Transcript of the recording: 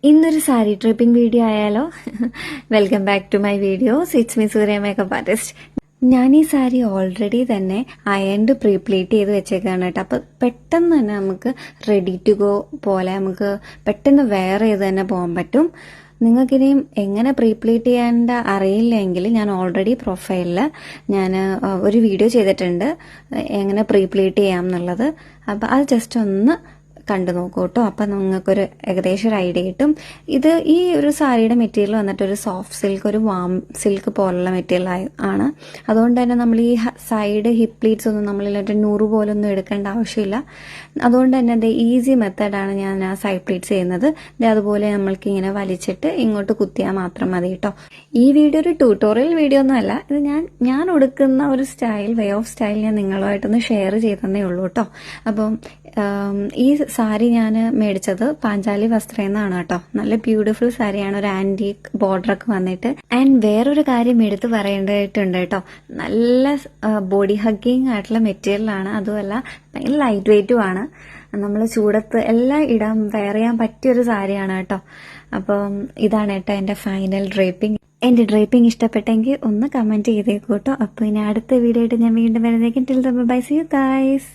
ഇന്നൊരു sari draping video ആയാലോ? Welcome back to my videos. It's me Surya makeup artist. ഞാൻ ഈ സാരി ഓൾറെഡി തന്നെ അയൺഡ് പ്രീപ്ലീറ്റ് ചെയ്ത് വെച്ചേക്കാണ് കേട്ടോ. അപ്പോൾ പെട്ടെന്ന് തന്നെ നമുക്ക് റെഡി ടു ഗോ പോലെ നമുക്ക് പെട്ടെന്ന് വെയർ ചെയ്ത് തന്നെ പോകാൻ പറ്റും. നിങ്ങൾക്കിനിയും എങ്ങനെ പ്രീപ്ലീറ്റ് ചെയ്യേണ്ട അറിയില്ലെങ്കിൽ ഞാൻ ഓൾറെഡി പ്രൊഫൈലിൽ ഞാൻ ഒരു വീഡിയോ ചെയ്തിട്ടുണ്ട് എങ്ങനെ പ്രീപ്ലീറ്റ് ചെയ്യാം എന്നുള്ളത്. അപ്പോൾ അത് ജസ്റ്റ് ഒന്ന് കണ്ടു നോക്കൂ കേട്ടോ. അപ്പം നിങ്ങൾക്കൊരു ഏകദേശം ഒരു ഐഡിയ കിട്ടും. ഈ ഒരു സാരിയുടെ മെറ്റീരിയൽ വന്നിട്ട് ഒരു സോഫ്റ്റ് സിൽക്ക്, ഒരു വാം സിൽക്ക് പോലുള്ള മെറ്റീരിയൽ ആണ്. അതുകൊണ്ട് തന്നെ നമ്മൾ ഈ സൈഡ് ഹിപ്പ് പ്ലീറ്റ്സ് ഒന്നും നമ്മളില്ലായിട്ട് 100 പോലൊന്നും എടുക്കേണ്ട ആവശ്യമില്ല. അതുകൊണ്ട് തന്നെ അത് ഈസി മെത്തേഡാണ് ഞാൻ ആ സൈഡ് പ്ലീറ്റ്സ് ചെയ്യുന്നത്. അതുപോലെ നമ്മൾക്ക് ഇങ്ങനെ വലിച്ചിട്ട് ഇങ്ങോട്ട് കുത്തിയാൽ മാത്രം മതി കേട്ടോ. ഈ വീഡിയോ ഒരു ട്യൂട്ടോറിയൽ വീഡിയോ ഒന്നും അല്ല. ഇത് ഞാൻ ഉടുക്കുന്ന ഒരു വേ ഓഫ് സ്റ്റൈൽ ഞാൻ നിങ്ങളുമായിട്ടൊന്ന് ഷെയർ ചെയ്തതന്നേ ഉള്ളൂ കേട്ടോ. അപ്പം ഈ സാരി ഞാൻ മേടിച്ചത് പാഞ്ചാലി വസ്ത്രം എന്നാണ് കേട്ടോ. നല്ല ബ്യൂട്ടിഫുൾ സാരിയാണ്, ഒരു ആന്റിക് ബോർഡറൊക്കെ വന്നിട്ട്. ആൻഡ് വേറൊരു കാര്യം എടുത്ത് പറയേണ്ടതായിട്ടുണ്ട് കേട്ടോ. നല്ല ബോഡി ഹഗ്ഗിങ് ആയിട്ടുള്ള മെറ്റീരിയലാണ്. അതുമല്ല ഭയങ്കര ലൈറ്റ് വെയിറ്റും ആണ്. നമ്മൾ ചൂടത്ത് എല്ലാം വെയർ ചെയ്യാൻ പറ്റിയൊരു സാരിയാണ് കേട്ടോ. അപ്പം ഇതാണ് കേട്ടോ എൻ്റെ ഫൈനൽ ഡ്രേപ്പിംഗ്. എൻ്റെ ഡ്രേപ്പിംഗ് ഇഷ്ടപ്പെട്ടെങ്കിൽ ഒന്ന് കമന്റ് ചെയ്തേക്കൂ കേട്ടോ. അപ്പോൾ ഇനി അടുത്ത വീഡിയോ ആയിട്ട് ഞാൻ വീണ്ടും വരുന്നേക്കും. Till then bye, see you guys.